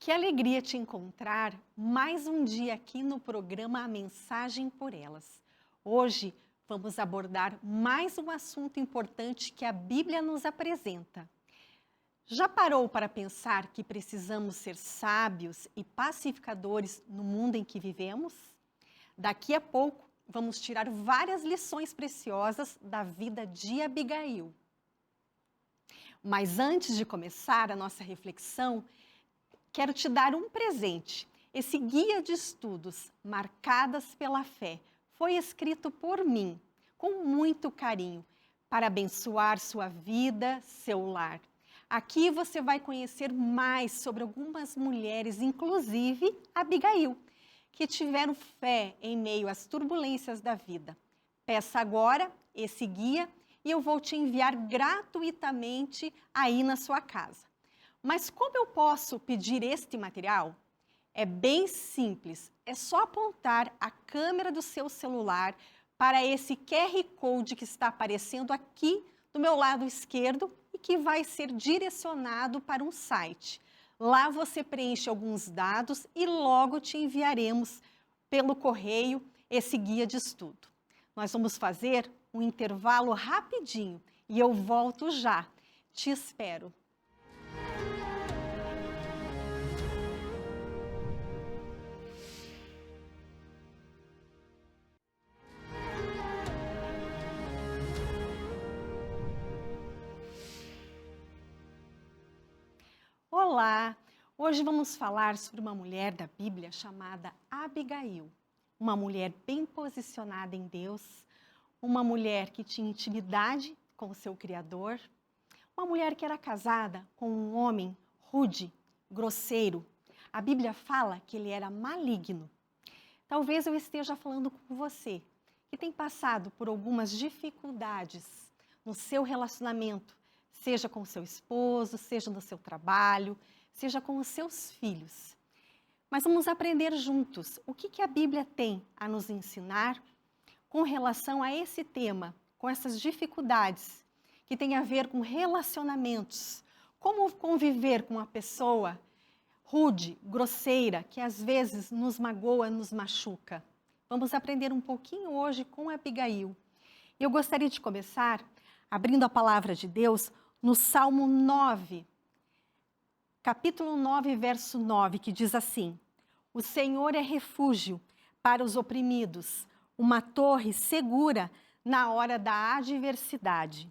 Que alegria te encontrar mais um dia aqui no programa A Mensagem por Elas. Hoje vamos abordar mais um assunto importante que a Bíblia nos apresenta. Já parou para pensar que precisamos ser sábios e pacificadores no mundo em que vivemos? Daqui a pouco vamos tirar várias lições preciosas da vida de Abigail. Mas antes de começar a nossa reflexão, quero te dar um presente. Esse guia de estudos marcadas pela fé foi escrito por mim, com muito carinho, para abençoar sua vida, seu lar. Aqui você vai conhecer mais sobre algumas mulheres, inclusive Abigail, que tiveram fé em meio às turbulências da vida. Peça agora esse guia e eu vou te enviar gratuitamente aí na sua casa. Mas como eu posso pedir este material? É bem simples, é só apontar a câmera do seu celular para esse QR Code que está aparecendo aqui do meu lado esquerdo e que vai ser direcionado para um site. Lá você preenche alguns dados e logo te enviaremos pelo correio esse guia de estudo. Nós vamos fazer um intervalo rapidinho e eu volto já. Te espero. Olá! Hoje vamos falar sobre uma mulher da Bíblia chamada Abigail. Uma mulher bem posicionada em Deus, uma mulher que tinha intimidade com o seu Criador, uma mulher que era casada com um homem rude, grosseiro. A Bíblia fala que ele era maligno. Talvez eu esteja falando com você, que tem passado por algumas dificuldades no seu relacionamento, seja com o seu esposo, seja no seu trabalho, seja com os seus filhos. Mas vamos aprender juntos o que a Bíblia tem a nos ensinar com relação a esse tema, com essas dificuldades que tem a ver com relacionamentos. Como conviver com uma pessoa rude, grosseira, que às vezes nos magoa, nos machuca. Vamos aprender um pouquinho hoje com Abigail. Eu gostaria de começar abrindo a palavra de Deus no Salmo 9, capítulo 9, verso 9, que diz assim: O Senhor é refúgio para os oprimidos, uma torre segura na hora da adversidade.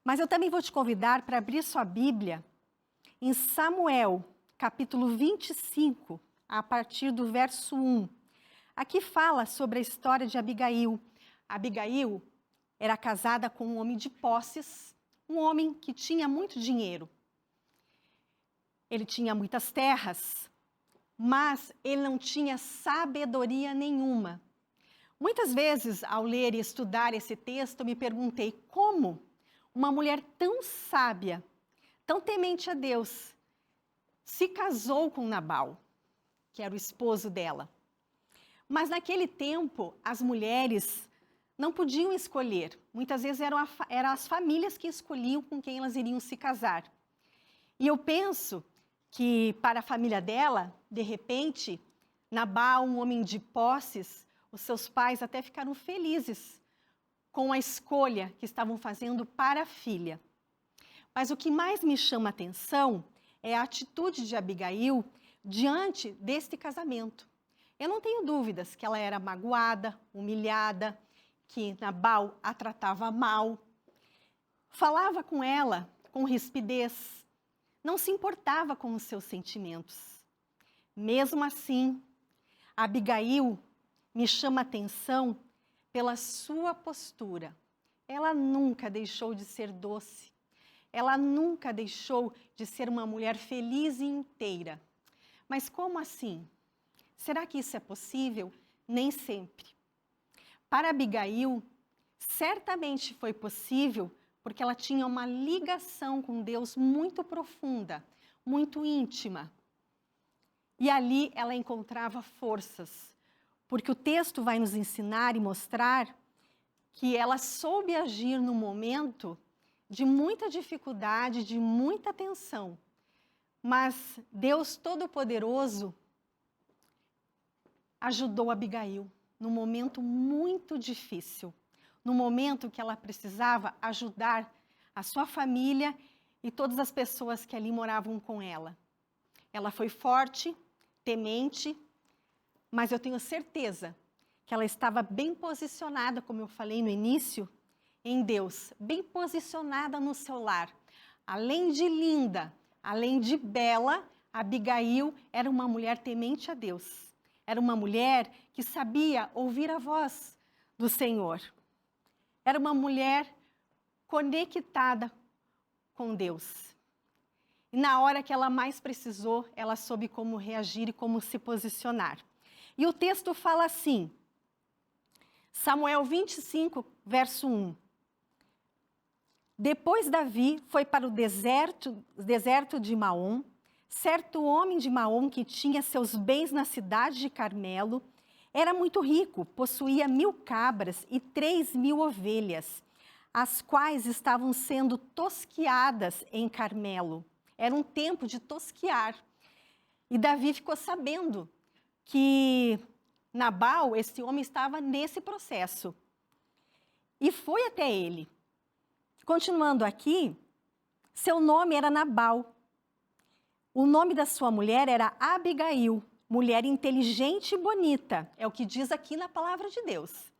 Mas eu também vou te convidar para abrir sua Bíblia em Samuel, capítulo 25, a partir do verso 1. Aqui fala sobre a história de Abigail. Abigail era casada com um homem de posses, um homem que tinha muito dinheiro. Ele tinha muitas terras, mas ele não tinha sabedoria nenhuma. Muitas vezes, ao ler e estudar esse texto, eu me perguntei como uma mulher tão sábia, tão temente a Deus, se casou com Nabal, que era o esposo dela. Mas naquele tempo, as mulheres não podiam escolher. Muitas vezes eram as famílias que escolhiam com quem elas iriam se casar. E eu penso que para a família dela, de repente, Nabal, um homem de posses, os seus pais até ficaram felizes com a escolha que estavam fazendo para a filha. Mas o que mais me chama a atenção é a atitude de Abigail diante deste casamento. Eu não tenho dúvidas que ela era magoada, humilhada, que Nabal a tratava mal. Falava com ela com rispidez, não se importava com os seus sentimentos. Mesmo assim, Abigail me chama a atenção pela sua postura. Ela nunca deixou de ser doce. Ela nunca deixou de ser uma mulher feliz e inteira. Mas como assim? Será que isso é possível? Nem sempre. Para Abigail, certamente foi possível porque ela tinha uma ligação com Deus muito profunda, muito íntima. E ali ela encontrava forças, porque o texto vai nos ensinar e mostrar que ela soube agir no momento de muita dificuldade, de muita tensão. Mas Deus Todo-Poderoso ajudou Abigail num momento muito difícil, no momento que ela precisava ajudar a sua família e todas as pessoas que ali moravam com ela. Ela foi forte, temente, mas eu tenho certeza que ela estava bem posicionada, como eu falei no início, em Deus, bem posicionada no seu lar. Além de linda, além de bela, Abigail era uma mulher temente a Deus. Era uma mulher que sabia ouvir a voz do Senhor. Era uma mulher conectada com Deus. E na hora que ela mais precisou, ela soube como reagir e como se posicionar. E o texto fala assim, Samuel 25, verso 1. Depois Davi foi para o deserto de Maom. Certo homem de Maom que tinha seus bens na cidade de Carmelo, era muito rico, possuía 1000 cabras e 3000 ovelhas, as quais estavam sendo tosquiadas em Carmelo. Era um tempo de tosquiar. E Davi ficou sabendo que Nabal, esse homem, estava nesse processo. E foi até ele. Continuando aqui, seu nome era Nabal. O nome da sua mulher era Abigail, mulher inteligente e bonita, é o que diz aqui na palavra de Deus.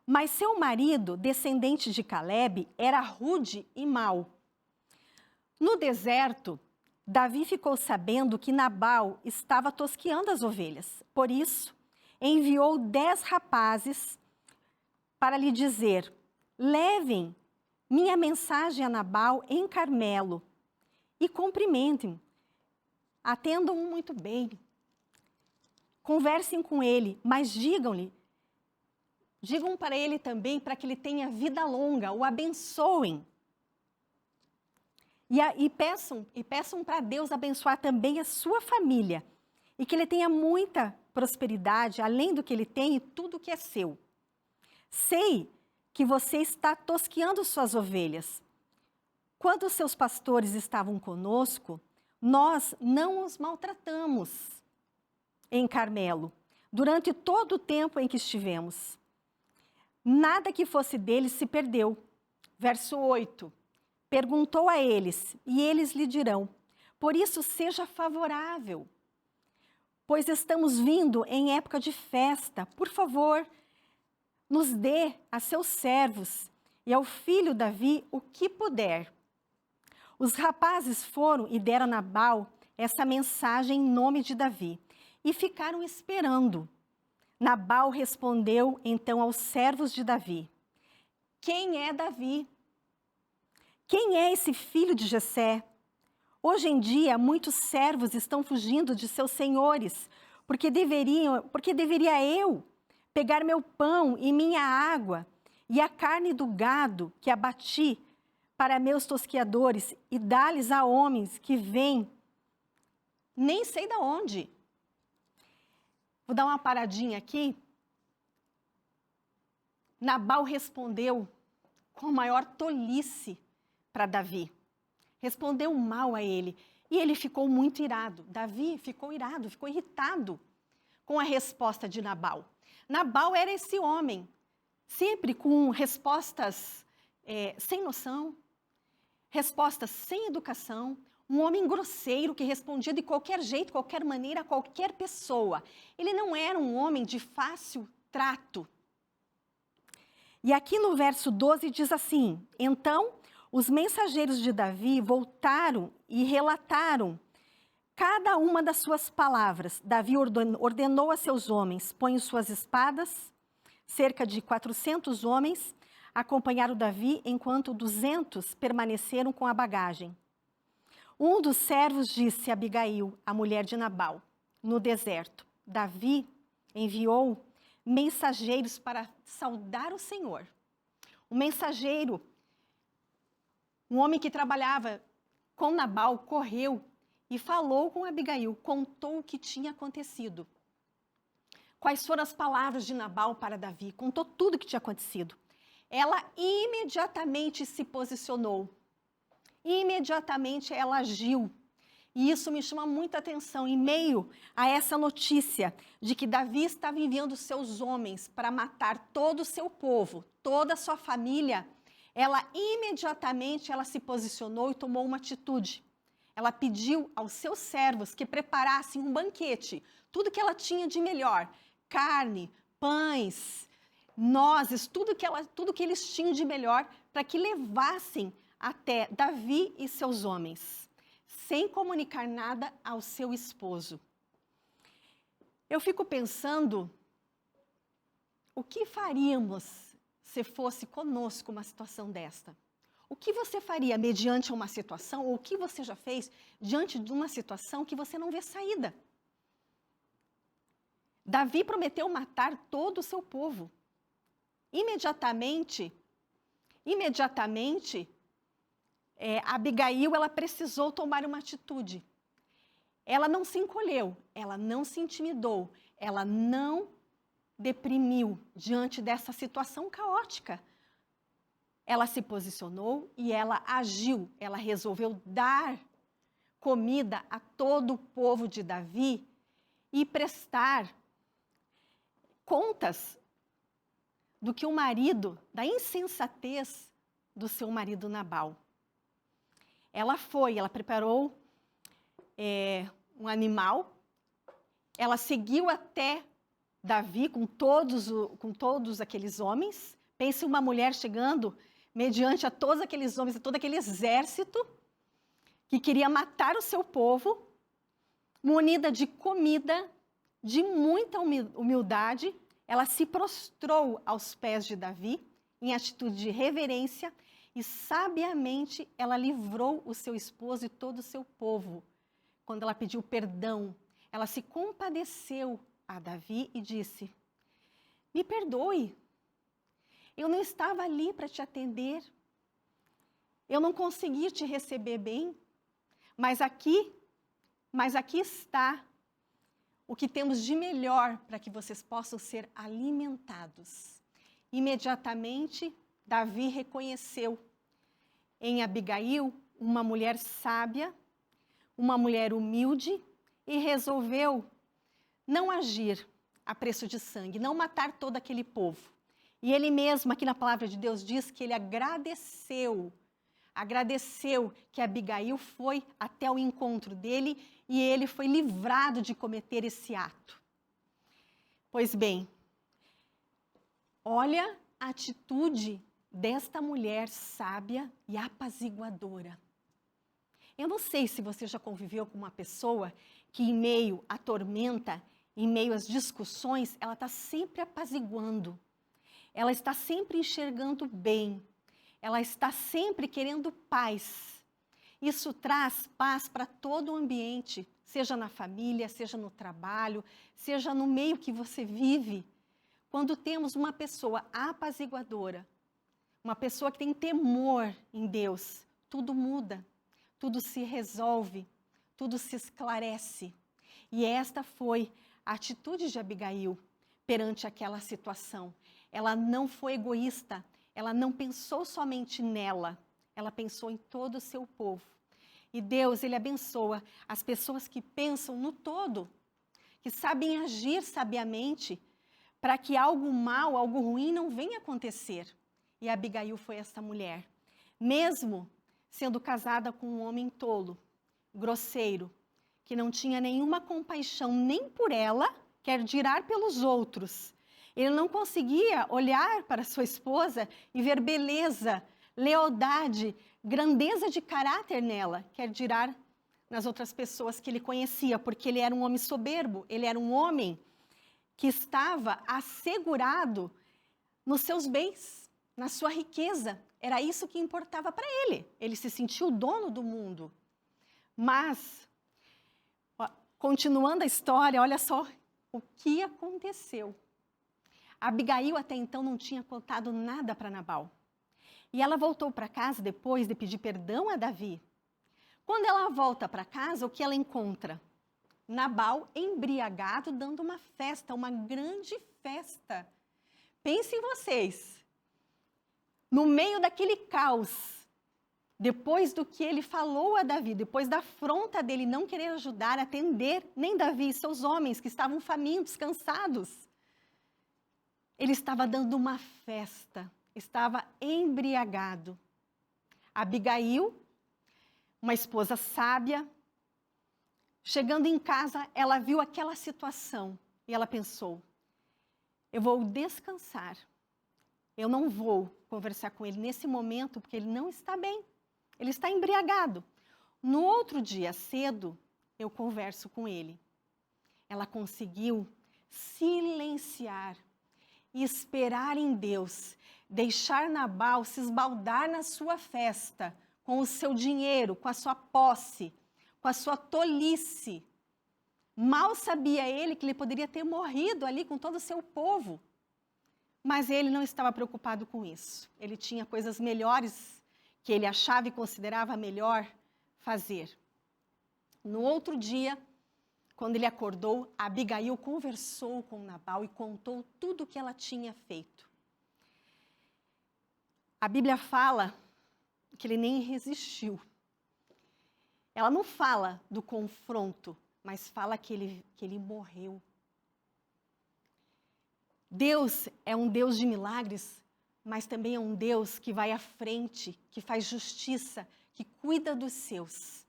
Mas seu marido, descendente de Calebe, era rude e mau. No deserto, Davi ficou sabendo que Nabal estava tosqueando as ovelhas. Por isso, enviou 10 rapazes para lhe dizer, levem minha mensagem a Nabal em Carmelo e cumprimentem-o. Atendam-o muito bem. Conversem com ele, mas digam para ele também para que ele tenha vida longa, o abençoem. E peçam para Deus abençoar também a sua família e que ele tenha muita prosperidade, além do que ele tem e tudo que é seu. Sei que você está tosqueando suas ovelhas. Quando os seus pastores estavam conosco, nós não os maltratamos em Carmelo, durante todo o tempo em que estivemos. Nada que fosse deles se perdeu. Verso 8. Perguntou a eles, e eles lhe dirão, por isso seja favorável, pois estamos vindo em época de festa. Por favor, nos dê a seus servos e ao filho Davi o que puder. Os rapazes foram e deram a Nabal essa mensagem em nome de Davi e ficaram esperando. Nabal respondeu então aos servos de Davi, quem é Davi? Quem é esse filho de Jessé? Hoje em dia, muitos servos estão fugindo de seus senhores, porque deveria eu pegar meu pão e minha água e a carne do gado que abati para meus tosquiadores e dar-lhes a homens que vêm, nem sei de onde. Vou dar uma paradinha aqui. Nabal respondeu com a maior tolice para Davi. Respondeu mal a ele. E ele ficou muito irado. Davi ficou irado, ficou irritado com a resposta de Nabal. Nabal era esse homem, sempre com respostas sem noção, respostas sem educação, um homem grosseiro que respondia de qualquer jeito, qualquer maneira, a qualquer pessoa. Ele não era um homem de fácil trato. E aqui no verso 12 diz assim, então os mensageiros de Davi voltaram e relataram cada uma das suas palavras. Davi ordenou a seus homens, ponham suas espadas, cerca de 400 homens acompanharam Davi, enquanto 200 permaneceram com a bagagem. Um dos servos disse a Abigail, a mulher de Nabal, no deserto, Davi enviou mensageiros para saudar o Senhor. O mensageiro, um homem que trabalhava com Nabal, correu e falou com Abigail, contou o que tinha acontecido. Quais foram as palavras de Nabal para Davi, contou tudo o que tinha acontecido. Ela imediatamente se posicionou, imediatamente ela agiu. E isso me chama muita atenção, em meio a essa notícia de que Davi estava enviando seus homens para matar todo o seu povo, toda a sua família, ela imediatamente se posicionou e tomou uma atitude. Ela pediu aos seus servos que preparassem um banquete, tudo que ela tinha de melhor, carne, pães, nozes, tudo que eles tinham de melhor, para que levassem até Davi e seus homens, sem comunicar nada ao seu esposo. Eu fico pensando, o que faríamos se fosse conosco uma situação desta? O que você faria mediante uma situação, ou o que você já fez diante de uma situação que você não vê saída? Davi prometeu matar todo o seu povo. Imediatamente, Abigail, ela precisou tomar uma atitude. Ela não se encolheu, ela não se intimidou, ela não deprimiu diante dessa situação caótica. Ela se posicionou e ela agiu, ela resolveu dar comida a todo o povo de Davi e prestar contas do que o marido, da insensatez do seu marido Nabal. Ela preparou um animal, ela seguiu até Davi com todos aqueles homens. Pense uma mulher chegando mediante a todos aqueles homens, a todo aquele exército que queria matar o seu povo, munida de comida, de muita humildade. Ela se prostrou aos pés de Davi, em atitude de reverência, e sabiamente ela livrou o seu esposo e todo o seu povo. Quando ela pediu perdão, ela se compadeceu a Davi e disse: me perdoe, eu não estava ali para te atender, eu não consegui te receber bem, mas aqui está o que temos de melhor para que vocês possam ser alimentados. Imediatamente, Davi reconheceu em Abigail uma mulher sábia, uma mulher humilde, e resolveu não agir a preço de sangue, não matar todo aquele povo. E ele mesmo, aqui na palavra de Deus, diz que ele agradeceu que Abigail foi até o encontro dele e ele foi livrado de cometer esse ato. Pois bem, olha a atitude desta mulher sábia e apaziguadora. Eu não sei se você já conviveu com uma pessoa que em meio à tormenta, em meio às discussões, ela está sempre apaziguando. Ela está sempre enxergando bem. Ela está sempre querendo paz. Isso traz paz para todo o ambiente, seja na família, seja no trabalho, seja no meio que você vive. Quando temos uma pessoa apaziguadora, uma pessoa que tem temor em Deus, tudo muda, tudo se resolve, tudo se esclarece. E esta foi a atitude de Abigail perante aquela situação. Ela não foi egoísta, ela não pensou somente nela, ela pensou em todo o seu povo. E Deus, Ele abençoa as pessoas que pensam no todo, que sabem agir sabiamente, para que algo mal, algo ruim não venha acontecer. E Abigail foi essa mulher. Mesmo sendo casada com um homem tolo, grosseiro, que não tinha nenhuma compaixão nem por ela, quer dirá pelos outros. Ele não conseguia olhar para sua esposa e ver beleza, lealdade, grandeza de caráter nela, quer dirá nas outras pessoas que ele conhecia, porque ele era um homem soberbo, ele era um homem que estava assegurado nos seus bens, na sua riqueza. Era isso que importava para ele. Ele se sentiu o dono do mundo. Mas, continuando a história, olha só o que aconteceu. Abigail até então não tinha contado nada para Nabal. E ela voltou para casa depois de pedir perdão a Davi. Quando ela volta para casa, o que ela encontra? Nabal embriagado, dando uma festa, uma grande festa. Pensem vocês, no meio daquele caos, depois do que ele falou a Davi, depois da afronta dele não querer ajudar, atender nem Davi e seus homens que estavam famintos, cansados, ele estava dando uma festa, estava embriagado. Abigail, uma esposa sábia, chegando em casa, ela viu aquela situação e ela pensou: eu vou descansar, eu não vou conversar com ele nesse momento porque ele não está bem, ele está embriagado. No outro dia cedo, eu converso com ele. Ela conseguiu silenciar e esperar em Deus, deixar Nabal se esbaldar na sua festa, com o seu dinheiro, com a sua posse, com a sua tolice. Mal sabia ele que ele poderia ter morrido ali com todo o seu povo. Mas ele não estava preocupado com isso. Ele tinha coisas melhores que ele achava e considerava melhor fazer. No outro dia, quando ele acordou, Abigail conversou com Nabal e contou tudo o que ela tinha feito. A Bíblia fala que ele nem resistiu. Ela não fala do confronto, mas fala que ele morreu. Deus é um Deus de milagres, mas também é um Deus que vai à frente, que faz justiça, que cuida dos seus.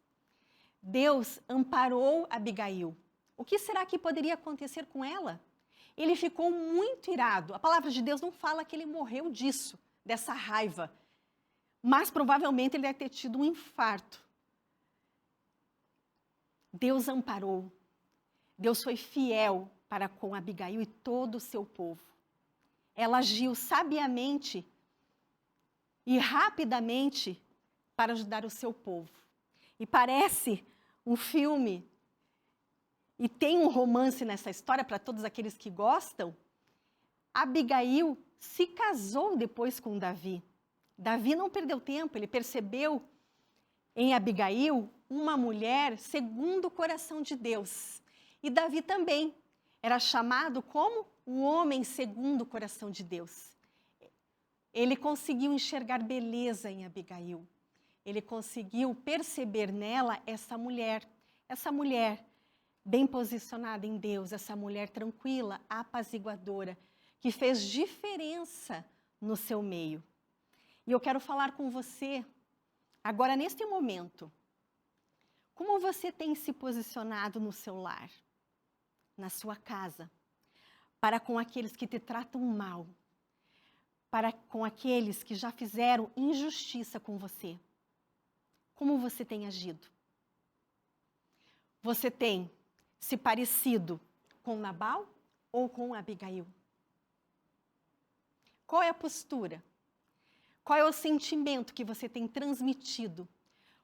Deus amparou Abigail. O que será que poderia acontecer com ela? Ele ficou muito irado. A palavra de Deus não fala que ele morreu disso, dessa raiva. Mas provavelmente ele deve ter tido um infarto. Deus amparou. Deus foi fiel para com Abigail e todo o seu povo. Ela agiu sabiamente e rapidamente para ajudar o seu povo. E parece um filme, e tem um romance nessa história para todos aqueles que gostam. Abigail se casou depois com Davi. Davi não perdeu tempo, ele percebeu em Abigail uma mulher segundo o coração de Deus. E Davi também era chamado como o homem segundo o coração de Deus. Ele conseguiu enxergar beleza em Abigail. Ele conseguiu perceber nela essa mulher bem posicionada em Deus, essa mulher tranquila, apaziguadora, que fez diferença no seu meio. E eu quero falar com você, agora neste momento, como você tem se posicionado no seu lar, na sua casa, para com aqueles que te tratam mal, para com aqueles que já fizeram injustiça com você? Como você tem agido? Você tem se parecido com Nabal ou com Abigail? Qual é a postura? Qual é o sentimento que você tem transmitido?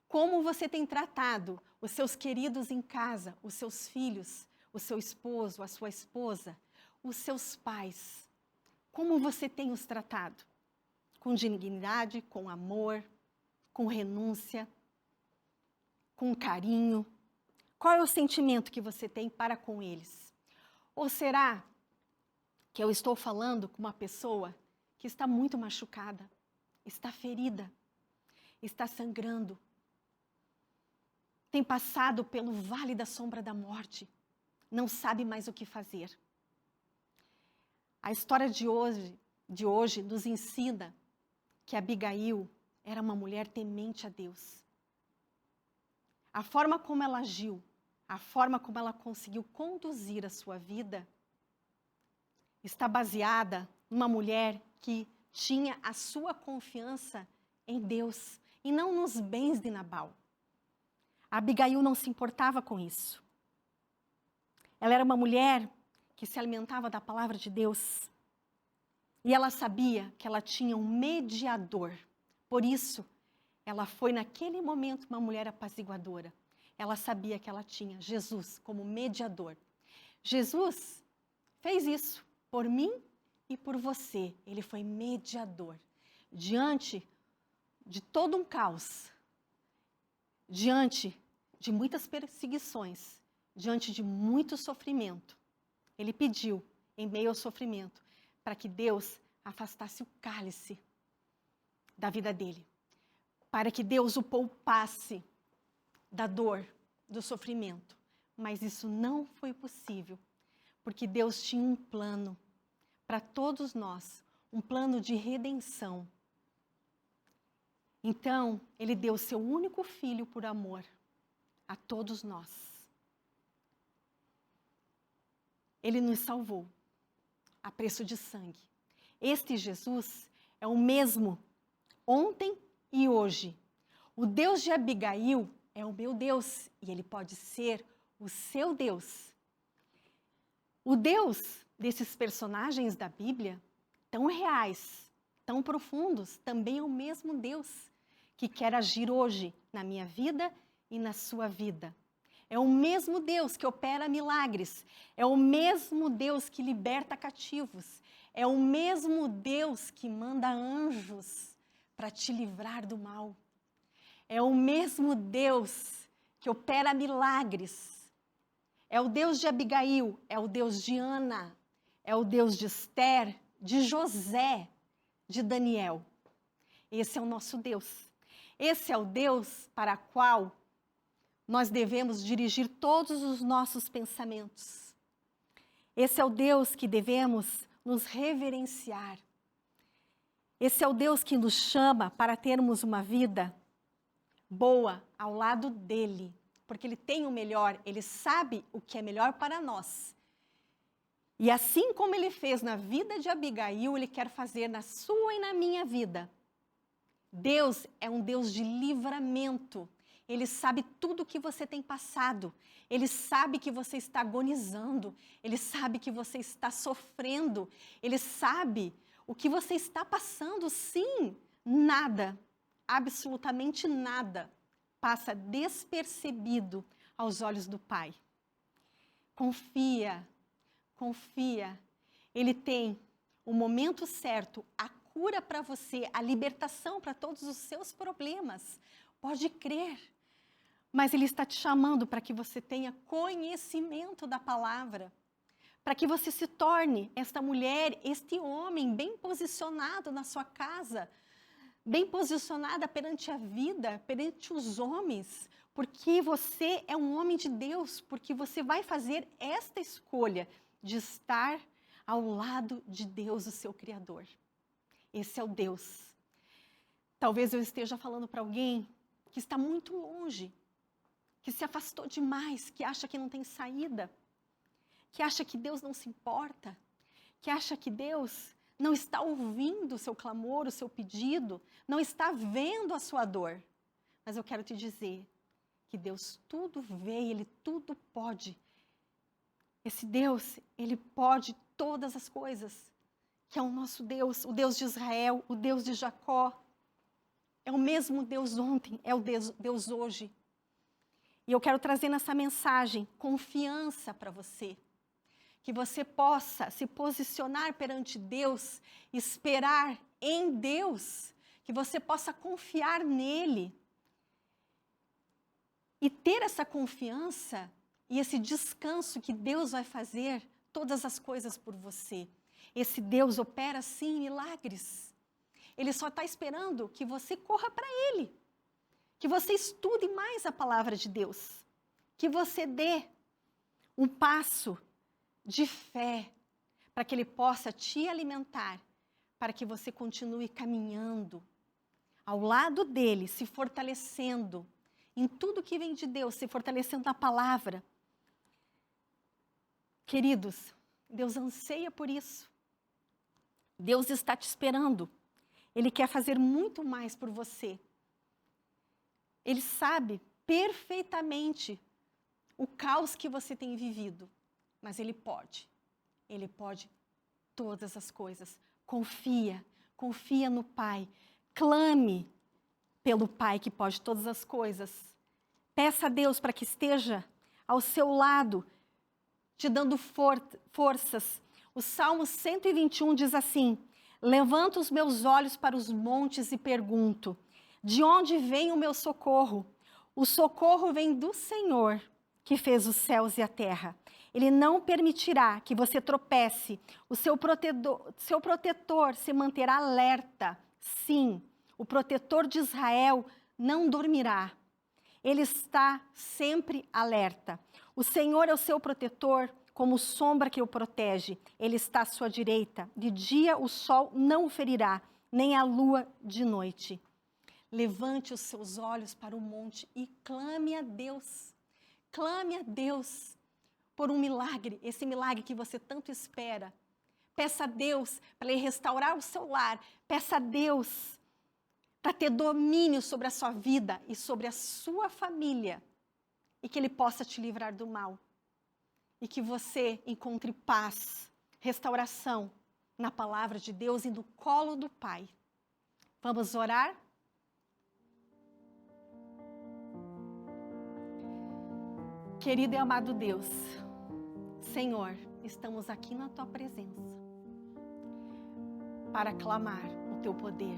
Como você tem tratado os seus queridos em casa, os seus filhos, o seu esposo, a sua esposa, os seus pais? Como você tem os tratado? Com dignidade, com amor, com renúncia, com carinho? Qual é o sentimento que você tem para com eles? Ou será que eu estou falando com uma pessoa que está muito machucada, está ferida, está sangrando, tem passado pelo vale da sombra da morte, não sabe mais o que fazer? A história de hoje nos ensina que Abigail era uma mulher temente a Deus. A forma como ela agiu, a forma como ela conseguiu conduzir a sua vida, está baseada numa mulher que tinha a sua confiança em Deus e não nos bens de Nabal. A Abigail não se importava com isso. Ela era uma mulher que se alimentava da palavra de Deus. E ela sabia que ela tinha um mediador. Por isso, ela foi naquele momento uma mulher apaziguadora. Ela sabia que ela tinha Jesus como mediador. Jesus fez isso por mim e por você. Ele foi mediador. Diante de todo um caos, diante de muitas perseguições, diante de muito sofrimento, ele pediu, em meio ao sofrimento, para que Deus afastasse o cálice da vida dele, para que Deus o poupasse da dor, do sofrimento. Mas isso não foi possível, porque Deus tinha um plano para todos nós, um plano de redenção. Então, ele deu o seu único filho por amor a todos nós. Ele nos salvou a preço de sangue. Este Jesus é o mesmo ontem e hoje. O Deus de Abigail é o meu Deus e ele pode ser o seu Deus. O Deus desses personagens da Bíblia, tão reais, tão profundos, também é o mesmo Deus que quer agir hoje na minha vida e na sua vida. É o mesmo Deus que opera milagres, é o mesmo Deus que liberta cativos, é o mesmo Deus que manda anjos para te livrar do mal. É o mesmo Deus que opera milagres. É o Deus de Abigail, é o Deus de Ana, é o Deus de Esther, de José, de Daniel. Esse é o nosso Deus. Esse é o Deus para o qual nós devemos dirigir todos os nossos pensamentos. Esse é o Deus que devemos nos reverenciar. Esse é o Deus que nos chama para termos uma vida boa ao lado dele, porque ele tem o melhor, ele sabe o que é melhor para nós. E assim como ele fez na vida de Abigail, ele quer fazer na sua e na minha vida. Deus é um Deus de livramento. Ele sabe tudo o que você tem passado. Ele sabe que você está agonizando. Ele sabe que você está sofrendo. Ele sabe o que você está passando. Sim, nada, absolutamente nada, passa despercebido aos olhos do Pai. Confia, confia. Ele tem o momento certo, a cura para você, a libertação para todos os seus problemas. Pode crer. Mas Ele está te chamando para que você tenha conhecimento da palavra, para que você se torne esta mulher, este homem bem posicionado na sua casa, bem posicionada perante a vida, perante os homens, porque você é um homem de Deus, porque você vai fazer esta escolha de estar ao lado de Deus, o seu Criador. Esse é o Deus. Talvez eu esteja falando para alguém que está muito longe, que se afastou demais, que acha que não tem saída, que acha que Deus não se importa, que acha que Deus não está ouvindo o seu clamor, o seu pedido, não está vendo a sua dor. Mas eu quero te dizer que Deus tudo vê e Ele tudo pode. Esse Deus, Ele pode todas as coisas, que é o nosso Deus, o Deus de Israel, o Deus de Jacó. É o mesmo Deus ontem, é o Deus hoje. E eu quero trazer nessa mensagem confiança para você. Que você possa se posicionar perante Deus, esperar em Deus, que você possa confiar nele. E ter essa confiança e esse descanso que Deus vai fazer todas as coisas por você. Esse Deus opera sim milagres. Ele só está esperando que você corra para Ele, que você estude mais a palavra de Deus, que você dê um passo de fé, para que Ele possa te alimentar, para que você continue caminhando ao lado dEle, se fortalecendo em tudo que vem de Deus, se fortalecendo na palavra. Queridos, Deus anseia por isso. Deus está te esperando. Ele quer fazer muito mais por você. Ele sabe perfeitamente o caos que você tem vivido. Mas Ele pode todas as coisas. Confia no Pai. Clame pelo Pai que pode todas as coisas. Peça a Deus para que esteja ao seu lado, te dando forças. O Salmo 121 diz assim: levanto os meus olhos para os montes e pergunto, de onde vem o meu socorro? O socorro vem do Senhor, que fez os céus e a terra. Ele não permitirá que você tropece. O seu protetor se manterá alerta. Sim, o protetor de Israel não dormirá. Ele está sempre alerta. O Senhor é o seu protetor, como sombra que o protege. Ele está à sua direita. De dia o sol não o ferirá, nem a lua de noite. Levante os seus olhos para o monte e clame a Deus. Clame a Deus por um milagre, esse milagre que você tanto espera. Peça a Deus para Ele restaurar o seu lar. Peça a Deus para ter domínio sobre a sua vida e sobre a sua família. E que Ele possa te livrar do mal. E que você encontre paz, restauração na palavra de Deus e no colo do Pai. Vamos orar? Querido e amado Deus, Senhor, estamos aqui na Tua presença para clamar o Teu poder,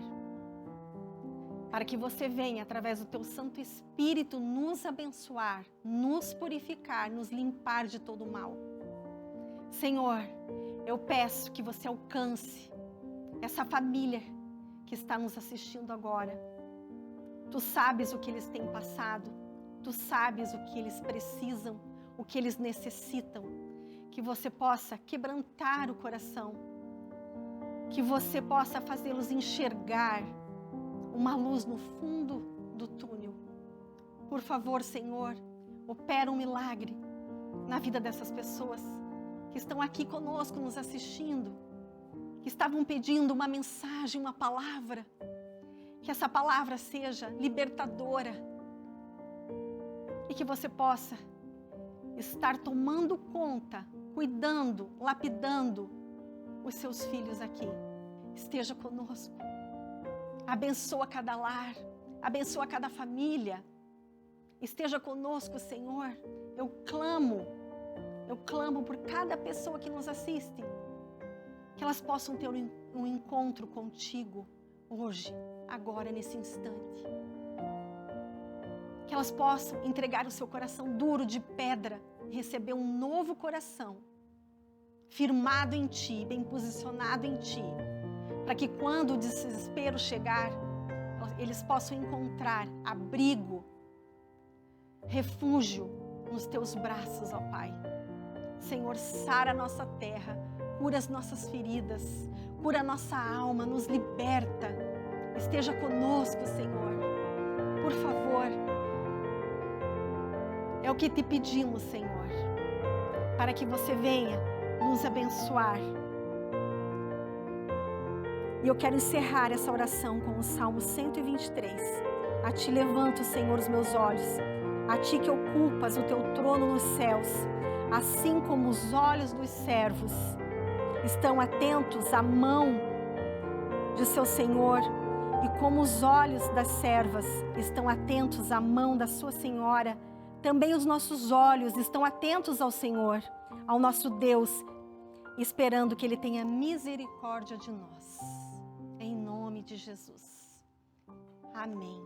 para que você venha, através do Teu Santo Espírito, nos abençoar, nos purificar, nos limpar de todo o mal. Senhor, eu peço que você alcance essa família que está nos assistindo agora. Tu sabes o que eles têm passado, Tu sabes o que eles precisam, o que eles necessitam. Que você possa quebrantar o coração, que você possa fazê-los enxergar uma luz no fundo do túnel. Por favor, Senhor, opera um milagre na vida dessas pessoas que estão aqui conosco, nos assistindo, que estavam pedindo uma mensagem, uma palavra. Que essa palavra seja libertadora e que você possa estar tomando conta, cuidando, lapidando os seus filhos aqui. Esteja conosco. Abençoa cada lar, abençoa cada família. Esteja conosco, Senhor. Eu clamo por cada pessoa que nos assiste, que elas possam ter um encontro contigo hoje, agora, nesse instante. Que elas possam entregar o seu coração duro de pedra e receber um novo coração, firmado em Ti, bem posicionado em Ti, para que quando o desespero chegar, eles possam encontrar abrigo, refúgio nos Teus braços, ó Pai. Senhor, sara a nossa terra, cura as nossas feridas, cura a nossa alma, nos liberta. Esteja conosco, Senhor. Por favor, é o que te pedimos, Senhor, para que você venha nos abençoar. E eu quero encerrar essa oração com o Salmo 123. A Ti levanto, Senhor, os meus olhos, a Ti que ocupas o Teu trono nos céus, assim como os olhos dos servos estão atentos à mão de seu Senhor, e como os olhos das servas estão atentos à mão da sua Senhora, também os nossos olhos estão atentos ao Senhor, ao nosso Deus, esperando que Ele tenha misericórdia de nós. Em nome de Jesus. Amém.